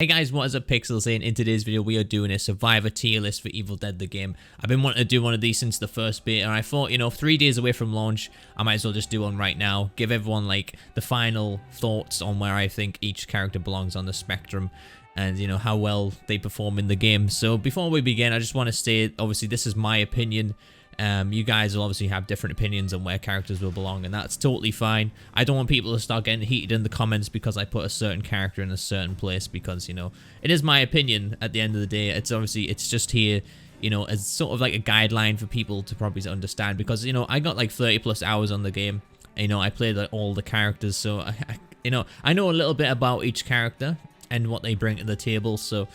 Hey guys, what is up, Pixels here? In today's video we are doing a survivor tier list for Evil Dead the game. I've been wanting to do one of these since the first beta, and I thought, 3 days away from launch, I might as well just do one right now. Give everyone like the final thoughts on where I think each character belongs on the spectrum, and how well they perform in the game. So before we begin, I just want to say, obviously this is my opinion. You guys will obviously have different opinions on where characters will belong, and that's totally fine. I don't want people to start getting heated in the comments because I put a certain character in a certain place, because it is my opinion at the end of the day. It's just here as sort of like a guideline for people to probably understand, because I got like 30 plus hours on the game. I played like all the characters, so I know a little bit about each character and what they bring to the table. So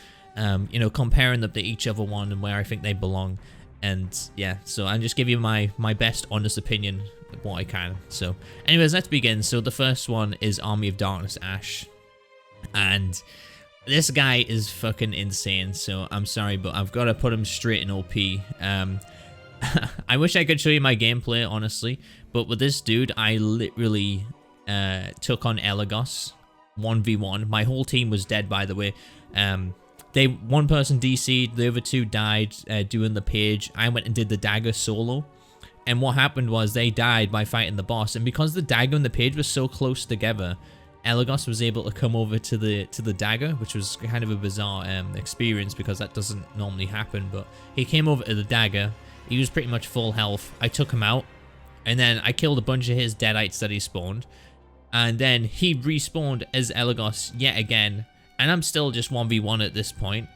comparing them to each other one and where I think they belong. And yeah, so I'll just give you my best honest opinion of what I can. So anyways, let's begin. So the first one is Army of Darkness Ash. And this guy is fucking insane. So I'm sorry, but I've got to put him straight in OP. I wish I could show you my gameplay, honestly. But with this dude, I literally took on Elagos 1v1. My whole team was dead, by the way. One person DC'd, the other two died doing the page. I went and did the dagger solo. And what happened was they died by fighting the boss. And because the dagger and the page were so close together, Elagos was able to come over to the dagger, which was kind of a bizarre experience because that doesn't normally happen. But he came over to the dagger. He was pretty much full health. I took him out. And then I killed a bunch of his deadites that he spawned. And then he respawned as Elagos yet again. And I'm still just 1v1 at this point,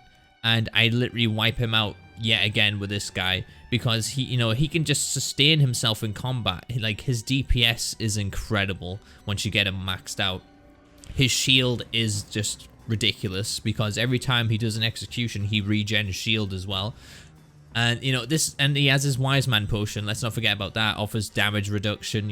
and I literally wipe him out yet again with this guy because he can just sustain himself in combat. Like, his DPS is incredible once you get him maxed out. His shield is just ridiculous because every time he does an execution, he regens shield as well. And and he has his Wise Man potion. Let's not forget about that. Offers damage reduction,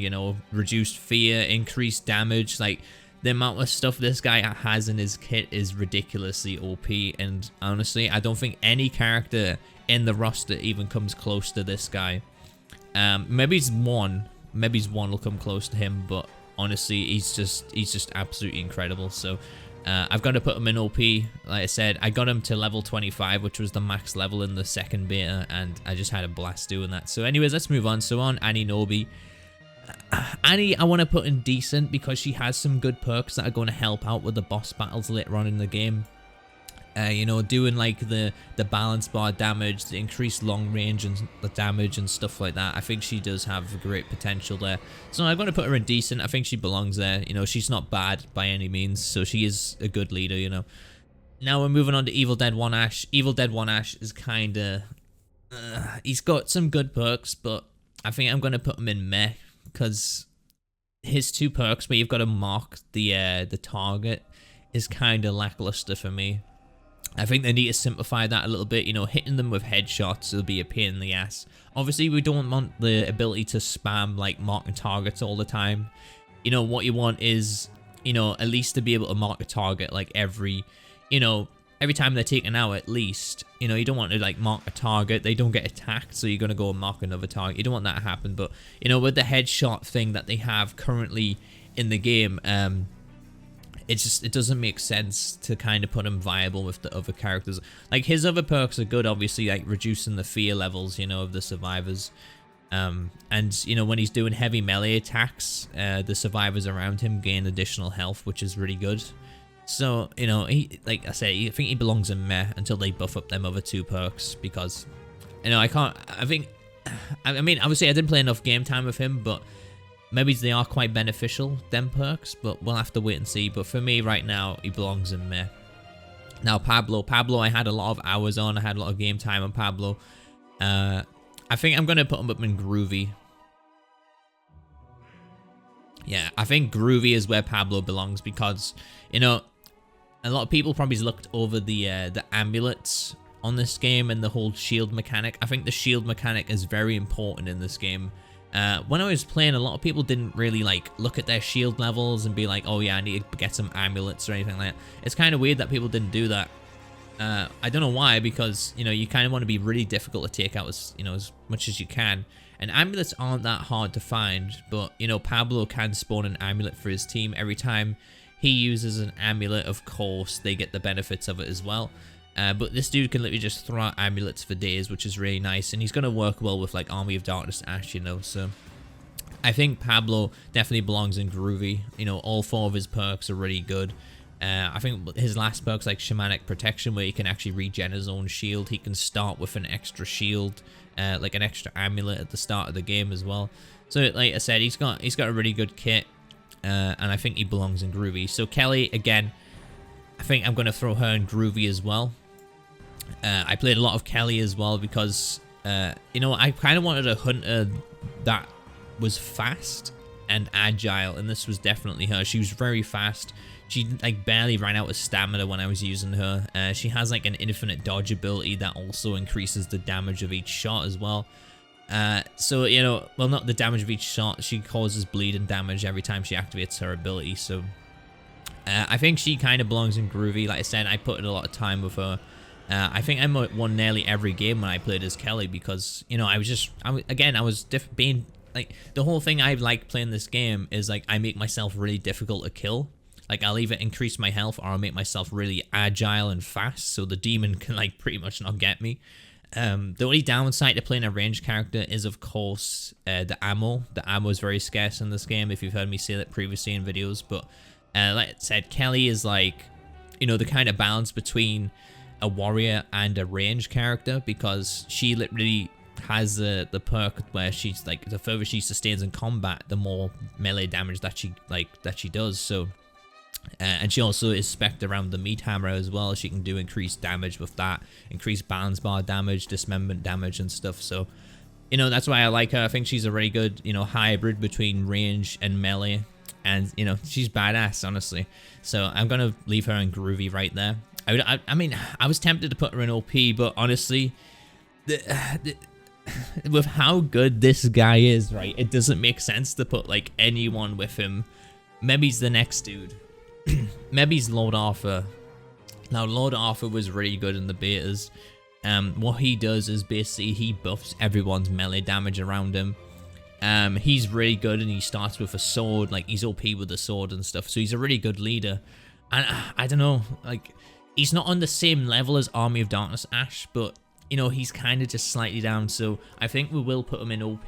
reduced fear, increased damage. Like, the amount of stuff this guy has in his kit is ridiculously OP, and honestly, I don't think any character in the roster even comes close to this guy. Maybe one will come close to him, but honestly, he's just absolutely incredible. So I've got to put him in OP. Like I said, I got him to level 25, which was the max level in the second beta, and I just had a blast doing that. So anyways, let's move on. So on Annie Nobi. Annie, I want to put in decent because she has some good perks that are going to help out with the boss battles later on in the game. Doing like the balance bar damage, the increased long range and the damage and stuff like that. I think she does have great potential there. So I'm going to put her in decent. I think she belongs there. She's not bad by any means, so she is a good leader, Now we're moving on to Evil Dead 1 Ash. Evil Dead 1 Ash is kind of... he's got some good perks, but I think I'm going to put him in meh. Because his two perks where you've got to mark the target is kind of lackluster for me. I think they need to simplify that a little bit. Hitting them with headshots will be a pain in the ass. Obviously, we don't want the ability to spam like marking targets all the time. What you want is at least to be able to mark a target like every time they're taken out, at least. You don't want to like mark a target, they don't get attacked, so you're going to go and mark another target. You don't want that to happen. But with the headshot thing that they have currently in the game, it doesn't make sense to kind of put him viable with the other characters. Like, his other perks are good, obviously, like reducing the fear levels of the survivors. And when he's doing heavy melee attacks, the survivors around him gain additional health, which is really good. So, he, like I say, I think he belongs in meh until they buff up them other two perks, because, I mean, obviously I didn't play enough game time with him, but maybe they are quite beneficial, them perks, but we'll have to wait and see. But for me right now, he belongs in meh. Now, Pablo, I had a lot of hours on, I had a lot of game time on Pablo. I think I'm going to put him up in groovy. Yeah, I think groovy is where Pablo belongs, because, a lot of people probably looked over the amulets on this game and the whole shield mechanic. I think the shield mechanic is very important in this game. When I was playing, a lot of people didn't really like look at their shield levels and be like, oh yeah, I need to get some amulets or anything like that. It's kind of weird that people didn't do that. I don't know why, because you kind of want to be really difficult to take out as much as you can. And amulets aren't that hard to find, but Pablo can spawn an amulet for his team every time he uses an amulet, of course, they get the benefits of it as well. But this dude can literally just throw out amulets for days, which is really nice. And he's going to work well with like Army of Darkness Ash, you know. So I think Pablo definitely belongs in Groovy. You know, all 4 of his perks are really good. I think his last perk's like Shamanic Protection, where he can actually regen his own shield. He can start with an extra shield, like an extra amulet at the start of the game as well. So like I said, he's got a really good kit, and I think he belongs in Groovy. So Kelly, again, I think I'm going to throw her in Groovy as well. I played a lot of Kelly as well because, you know, I kind of wanted a hunter that was fast and agile, and this was definitely her. She was very fast. She like barely ran out of stamina when I was using her. She has like an infinite dodge ability that also increases the damage of each shot as well. So, you know, well, not the damage of each shot, she causes bleeding damage every time she activates her ability. So I think she kind of belongs in Groovy. Like I said, I put in a lot of time with her. I think I won nearly every game when I played as Kelly because, you know, I was being like, the whole thing I like playing this game is like I make myself really difficult to kill. Like I'll either increase my health or I'll make myself really agile and fast so the demon can like pretty much not get me. The only downside to playing a ranged character is, of course, the ammo. The ammo is very scarce in this game, if you've heard me say that previously in videos. But like I said, Kelly is like, you know, the kind of balance between a warrior and a ranged character, because she literally has the perk where she's like, the further she sustains in combat, the more melee damage that she does. So and she also is spec'd around the meat hammer as well. She can do increased damage with that, increased balance bar damage, dismemberment damage and stuff. So, you know, that's why I like her. I think she's a really good, you know, hybrid between range and melee, and, you know, she's badass, honestly. So I'm gonna leave her in Groovy right there. I mean, I was tempted to put her in OP, but honestly, with how good this guy is, right, it doesn't make sense to put like anyone with him. Maybe he's the next dude. Maybe he's Lord Arthur. Now, Lord Arthur was really good in the betas. What he does is basically he buffs everyone's melee damage around him. He's really good, and he starts with a sword. Like, he's OP with a sword and stuff, so he's a really good leader. And I don't know, like, he's not on the same level as Army of Darkness Ash, but, you know, he's kind of just slightly down. So I think we will put him in OP.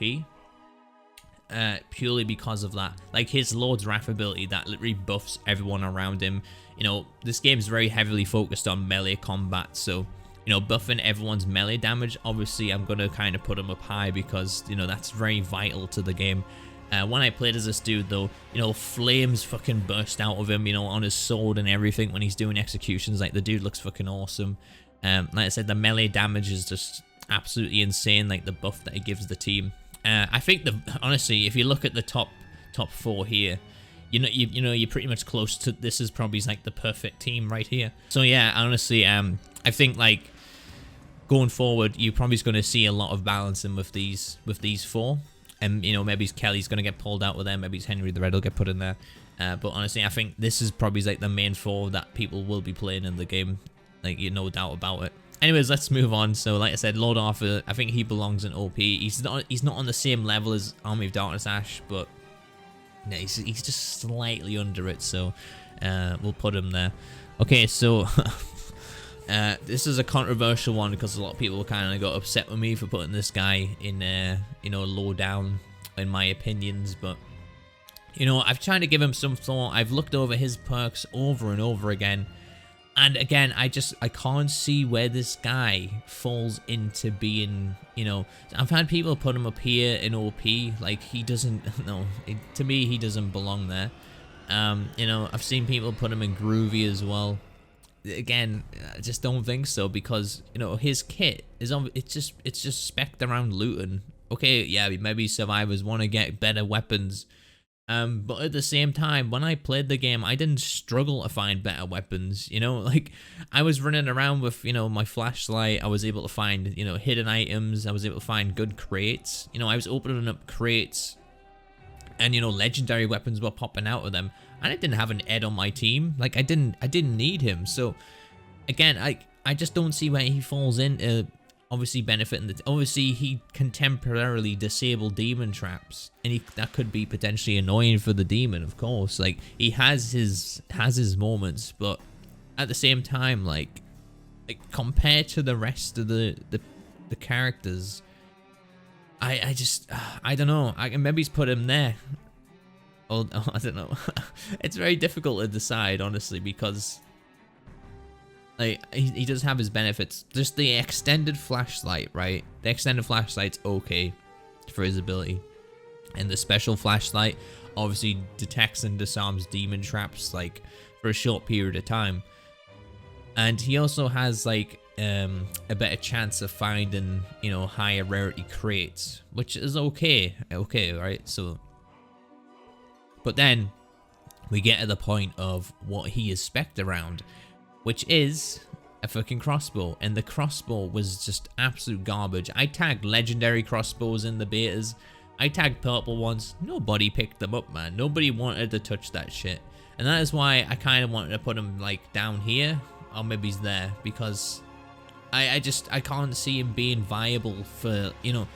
Purely because of that, like his Lord's Wrath ability that literally buffs everyone around him. You know, this game is very heavily focused on melee combat, so, you know, buffing everyone's melee damage, obviously I'm gonna kind of put him up high because, you know, that's very vital to the game. When I played as this dude though, you know, flames fucking burst out of him, you know, on his sword and everything when he's doing executions. Like, the dude looks fucking awesome. Like I said, the melee damage is just absolutely insane, like the buff that it gives the team. I think honestly, if you look at the top 4 here, you know you're pretty much close to, this is probably like the perfect team right here. So yeah, honestly, I think like going forward, you're probably going to see a lot of balancing with these 4, and, you know, maybe Kelly's going to get pulled out with them, maybe Henry the Red will get put in there. But honestly, I think this is probably like the main 4 that people will be playing in the game, like, you no doubt about it. Anyways, let's move on. So, like I said, Lord Arthur, I think he belongs in OP. He's not on the same level as Army of Darkness Ash, but yeah, he's just slightly under it. So, we'll put him there. Okay, so this is a controversial one because a lot of people kind of got upset with me for putting this guy in, you know, low down in my opinions. But, you know, I've tried to give him some thought. I've looked over his perks over and over again. And again, I can't see where this guy falls into being, you know, I've had people put him up here in OP, like he doesn't, no, to me, he doesn't belong there. You know, I've seen people put him in Groovy as well. Again, I just don't think so, because, you know, his kit is on, it's just spec'd around looting. Okay, yeah, maybe survivors want to get better weapons. But at the same time, when I played the game, I didn't struggle to find better weapons, you know, like, I was running around with, you know, my flashlight. I was able to find, you know, hidden items. I was able to find good crates. You know, I was opening up crates, and, you know, legendary weapons were popping out of them, and I didn't have an Ed on my team. Like, I didn't need him. So, again, I just don't see where he falls into obviously benefiting obviously he can temporarily disable demon traps, and that could be potentially annoying for the demon, of course. Like, he has his moments, but at the same time, like compared to the rest of the characters, I just I don't know. I can maybe put him there. Oh, I don't know. It's very difficult to decide, honestly, because like he does have his benefits. Just the extended flashlight, right? The extended flashlight's okay for his ability, and the special flashlight obviously detects and disarms demon traps like for a short period of time. And he also has like a better chance of finding, you know, higher rarity crates, which is okay, right? So, but then we get to the point of what he is spec'd around, which is a fucking crossbow, and the crossbow was just absolute garbage. I tagged legendary crossbows in the betas. I tagged purple ones. Nobody picked them up, man. Nobody wanted to touch that shit, and that is why I kind of wanted to put him like down here, or maybe he's there, because I can't see him being viable for, you know,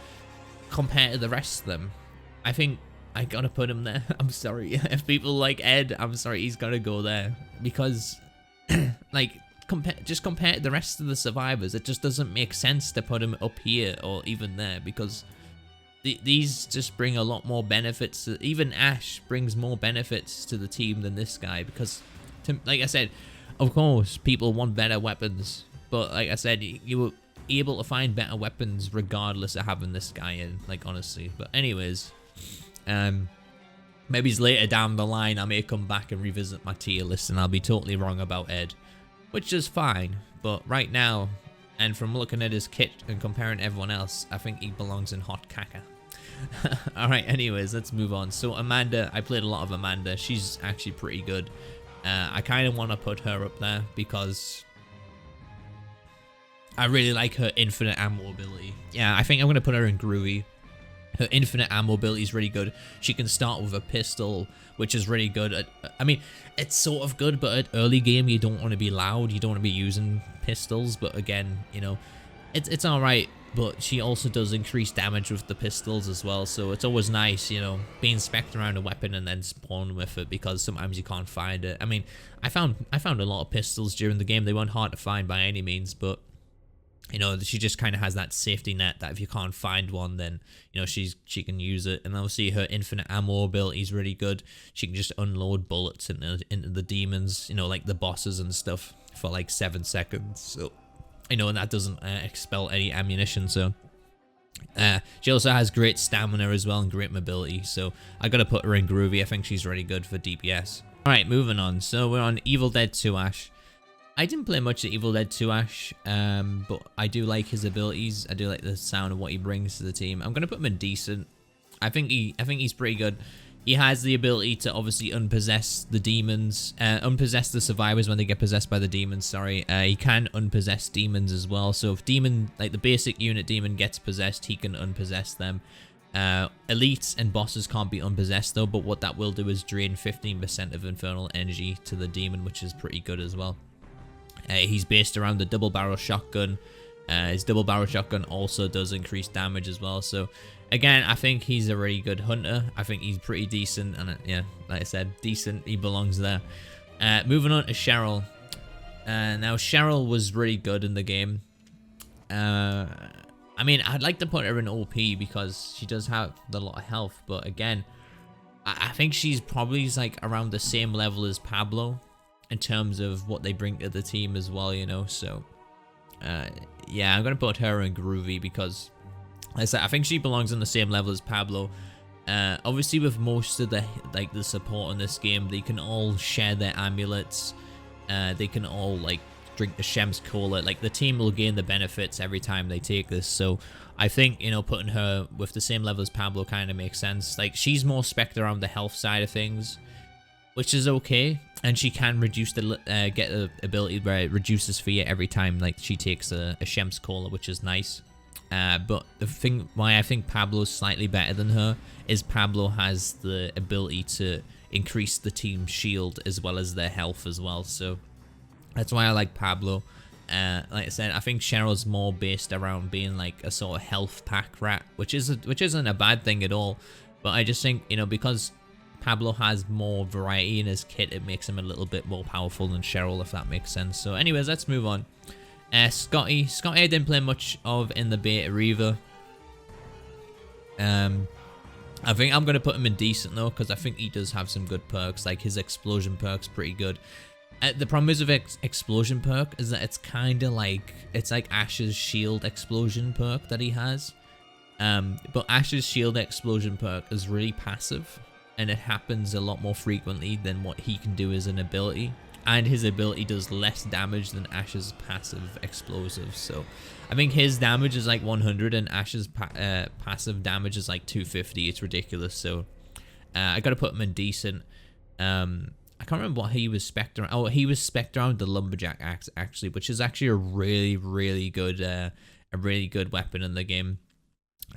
compared to the rest of them. I think I gotta put him there. I'm sorry. If people like Ed, I'm sorry, he's gotta go there, because like compared to the rest of the survivors, it just doesn't make sense to put him up here or even there, because these just bring a lot more benefits. Even Ash brings more benefits to the team than this guy, because like I said, of course people want better weapons, but like I said, you were able to find better weapons regardless of having this guy in, like, honestly. But anyways, maybe later down the line I may come back and revisit my tier list and I'll be totally wrong about Ed, which is fine. But right now, and from looking at his kit and comparing to everyone else, I think he belongs in hot caca. Alright, anyways, let's move on. So Amanda, I played a lot of Amanda. She's actually pretty good. I kind of want to put her up there because I really like her infinite ammo ability. Yeah, I think I'm going to put her in groovy. Her infinite ammo ability is really good. She can start with a pistol, which is really good. I mean, it's sort of good, but at early game, you don't want to be loud. You don't want to be using pistols. But again, you know, it's all right. But she also does increase damage with the pistols as well. So it's always nice, you know, being spec'd around a weapon and then spawn with it, because sometimes you can't find it. I mean, I found a lot of pistols during the game. They weren't hard to find by any means, but you know, she just kind of has that safety net that if you can't find one, then, you know, she can use it. And obviously her infinite ammo ability is really good. She can just unload bullets into the demons, you know, like the bosses and stuff, for like 7 seconds. So, you know, and that doesn't expel any ammunition. So she also has great stamina as well and great mobility. So I gotta put her in groovy. I think she's really good for DPS. All right, moving on. So we're on Evil Dead 2 Ash. I didn't play much of Evil Dead 2 Ash, but I do like his abilities. I do like the sound of what he brings to the team. I'm gonna put him in decent. I think he's pretty good. He has the ability to obviously unpossess the demons, unpossess the survivors when they get possessed by the demons. Sorry, he can unpossess demons as well. So if demon, like the basic unit demon, gets possessed, he can unpossess them. Elites and bosses can't be unpossessed though, but what that will do is drain 15% of infernal energy to the demon, which is pretty good as well. He's based around the double barrel shotgun. His double barrel shotgun also does increase damage as well. So again, I think he's a really good hunter. I think he's pretty decent, and yeah, like I said, decent. He belongs there. Moving on to Cheryl. Now Cheryl was really good in the game. I mean, I'd like to put her in OP because she does have a lot of health, but again, I think she's probably like around the same level as Pablo in terms of what they bring to the team as well, you know. So yeah, I'm gonna put her in groovy because, like I said, I think she belongs on the same level as Pablo. Obviously with most of the support in this game, they can all share their amulets. They can all like drink the Shem's Cola. Like the team will gain the benefits every time they take this. So I think, you know, putting her with the same level as Pablo kind of makes sense. Like she's more spec'd around the health side of things, which is okay, and she can reduce the get the ability where it reduces fear every time like she takes a Shem's Cola, which is nice. But the thing why I think Pablo's slightly better than her is Pablo has the ability to increase the team's shield as well as their health as well. So that's why I like Pablo. Like I said, I think Cheryl's more based around being like a sort of health pack rat, which isn't a bad thing at all. But I just think, you know, because Pablo has more variety in his kit, it makes him a little bit more powerful than Cheryl, if that makes sense. So anyways, let's move on. Scotty I didn't play much of in the beta either. I think I'm going to put him in decent though, because I think he does have some good perks. Like his explosion perk's pretty good. The problem is with explosion perk is that it's kind of like, it's like Ash's shield explosion perk that he has. But Ash's shield explosion perk is really passive, and it happens a lot more frequently than what he can do as an ability. And his ability does less damage than Ash's passive explosive. So I think his damage is like 100 and Ash's passive damage is like 250. It's ridiculous. So I gotta put him in decent. I can't remember what he was spec'd around. Oh, he was spec'd around the lumberjack axe actually, which is actually a really good weapon in the game.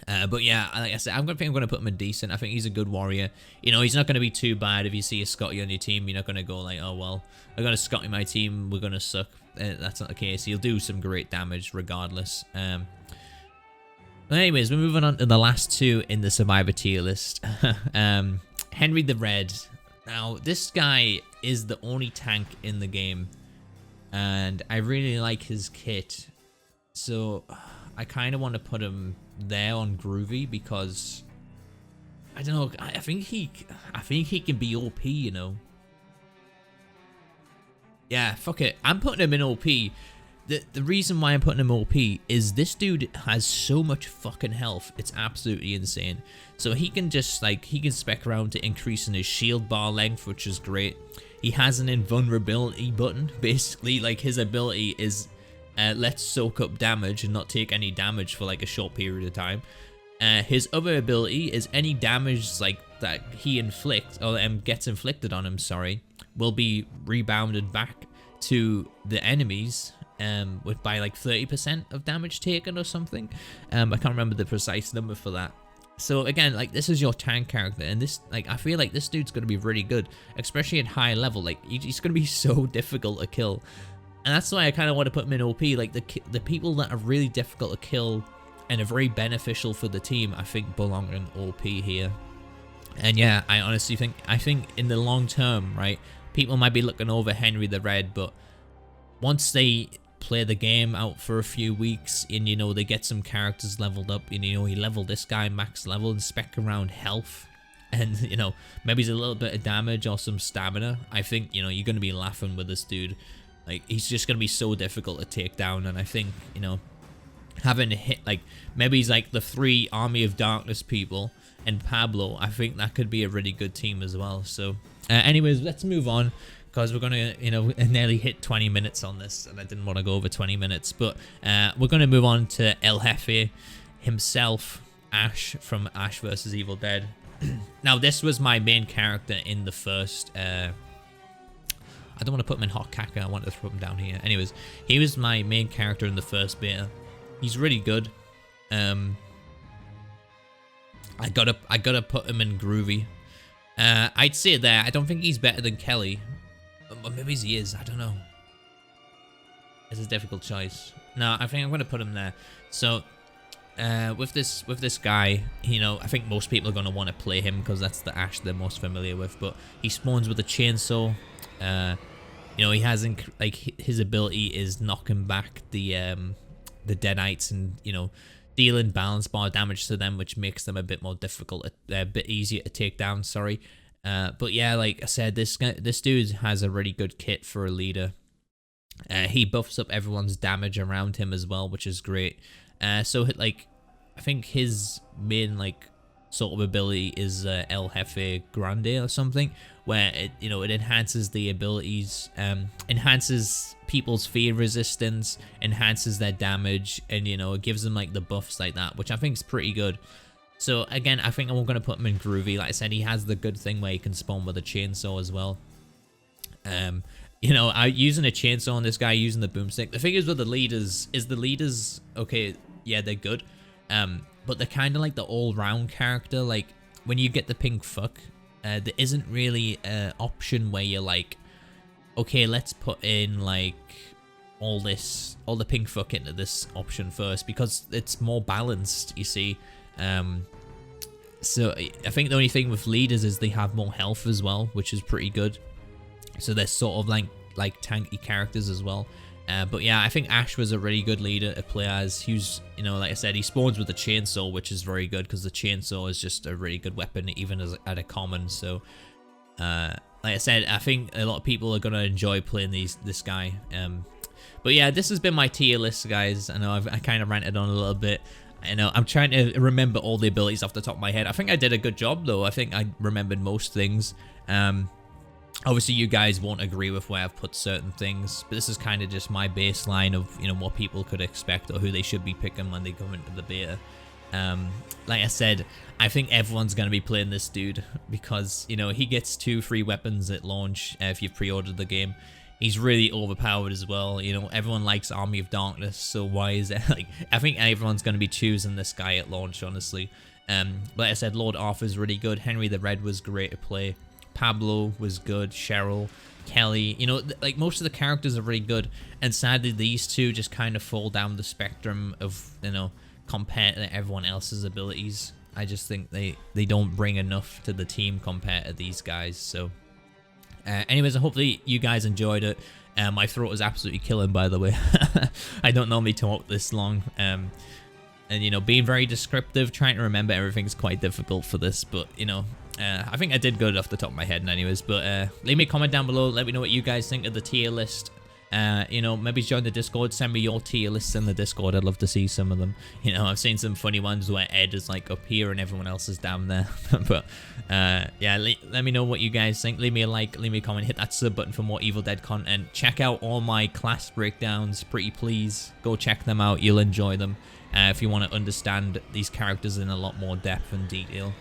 But yeah, like I said, I think I'm going to put him in decent. I think he's a good warrior. You know, he's not going to be too bad. If you see a Scotty on your team, you're not going to go like, oh, well, I got a Scotty on my team, we're going to suck. That's not the case. He'll do some great damage regardless. But anyways, we're moving on to the last two in the Survivor tier list. Henry the Red. Now, this guy is the only tank in the game. And I really like his kit. So I kind of want to put him there on Groovy because I don't know. I think he can be OP, you know. Yeah, fuck it. I'm putting him in OP. The reason why I'm putting him OP is this dude has so much fucking health. It's absolutely insane. So he can just like, he can spec around to increasing his shield bar length, which is great. He has an invulnerability button. Basically, like his ability is let's soak up damage and not take any damage for like a short period of time. His other ability is any damage like that he inflicts or gets inflicted on him, sorry, will be rebounded back to the enemies with by like 30% of damage taken or something. I can't remember the precise number for that. So again, like this is your tank character, and this, like, I feel like this dude's gonna be really good, especially at high level. Like he's gonna be so difficult to kill. And that's why I kind of want to put him in OP. Like the people that are really difficult to kill and are very beneficial for the team, I think belong in OP here. And yeah, I honestly think, in the long term, right, people might be looking over Henry the Red, but once they play the game out for a few weeks and, you know, they get some characters leveled up, and, you know, he leveled this guy max level and spec around health, and, you know, maybe he's a little bit of damage or some stamina, I think, you know, you're going to be laughing with this dude. Like, he's just going to be so difficult to take down. And I think, you know, having a hit, like, maybe he's like the 3 Army of Darkness people and Pablo, I think that could be a really good team as well. So, anyways, let's move on, because we're going to, you know, nearly hit 20 minutes on this, and I didn't want to go over 20 minutes. But we're going to move on to El Jefe himself, Ash from Ash vs. Evil Dead. Now, this was my main character in the first... I don't want to put him in Hot Caca, I want to put him down here. Anyways, he was my main character in the first beta. He's really good. I gotta put him in Groovy. I'd say there, I don't think he's better than Kelly. Or maybe he is, I don't know. It's a difficult choice. No, I think I'm gonna put him there. So, with this guy, you know, I think most people are gonna want to play him because that's the Ash they're most familiar with. But he spawns with a chainsaw. You know, he hasn't, like, his ability is knocking back the deadites and, you know, dealing balance bar damage to them, which makes them a bit more difficult, a bit easier to take down, sorry. But yeah, like I said, this dude has a really good kit for a leader. He buffs up everyone's damage around him as well, which is great. So, like, I think his main, like, sort of ability is El Jefe Grande or something, where it, you know, it enhances the abilities, enhances people's fear resistance, enhances their damage, and, you know, it gives them like the buffs like that, which I think is pretty good. So again, I think I'm going to put him in Groovy. Like I said, he has the good thing where he can spawn with a chainsaw as well. You know, using a chainsaw on this guy, using the boomstick. The thing is with the leaders, okay, yeah, they're good. But they're kind of like the all-round character. Like, when you get the pink fuck, there isn't really an option where you're like, okay, let's put in, like, all the pink fuck into this option first, because it's more balanced, you see. So I think the only thing with leaders is they have more health as well, which is pretty good. So they're sort of like tanky characters as well. But yeah, I think Ash was a really good leader to play as. He was, you know, like I said, he spawns with the chainsaw, which is very good because the chainsaw is just a really good weapon, even as at a common. So, like I said, I think a lot of people are gonna enjoy playing this guy. But yeah, this has been my tier list, guys. I know I kind of ranted on a little bit. I know I'm trying to remember all the abilities off the top of my head. I think I did a good job though. I think I remembered most things. Obviously, you guys won't agree with where I've put certain things, but this is kind of just my baseline of, you know, what people could expect or who they should be picking when they go into the beta. Like I said, I think everyone's going to be playing this dude because, you know, he gets 2 free weapons at launch if you've pre-ordered the game. He's really overpowered as well. You know, everyone likes Army of Darkness, so why is it like, I think everyone's going to be choosing this guy at launch, honestly. Like I said, Lord Arthur's really good. Henry the Red was great to play. Pablo was good. Cheryl, Kelly, you know, like most of the characters are really good, and sadly these two just kind of fall down the spectrum of, you know, compared to everyone else's abilities. I just think they don't bring enough to the team compared to these guys. So anyways, hopefully you guys enjoyed it. My throat is absolutely killing, by the way. I don't normally talk this long, and you know, being very descriptive, trying to remember everything's quite difficult for this, but you know, I think I did good off the top of my head anyways. But leave me a comment down below, let me know what you guys think of the tier list. You know, maybe join the Discord, send me your tier lists in the Discord. I'd love to see some of them. You know, I've seen some funny ones where Ed is like up here and everyone else is down there. But yeah, let me know what you guys think. Leave me a like, leave me a comment, hit that sub button for more Evil Dead content. Check out all my class breakdowns, pretty please. Go check them out, you'll enjoy them. If you want to understand these characters in a lot more depth and detail.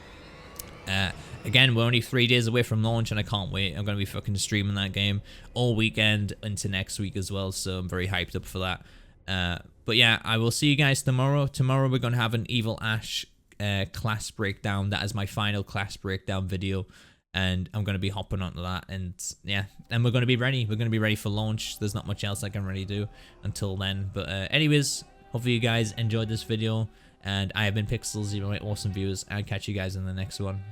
Again, we're only 3 days away from launch and I can't wait. I'm going to be fucking streaming that game all weekend into next week as well, so I'm very hyped up for that. But yeah, I will see you guys tomorrow. Tomorrow we're going to have an Evil Ash class breakdown. That is my final class breakdown video, and I'm going to be hopping onto that, and yeah, and we're going to be ready. We're going to be ready for launch. There's not much else I can really do until then. But anyways, hopefully you guys enjoyed this video, and I have been Pixel, 0 awesome viewers. I'll catch you guys in the next one.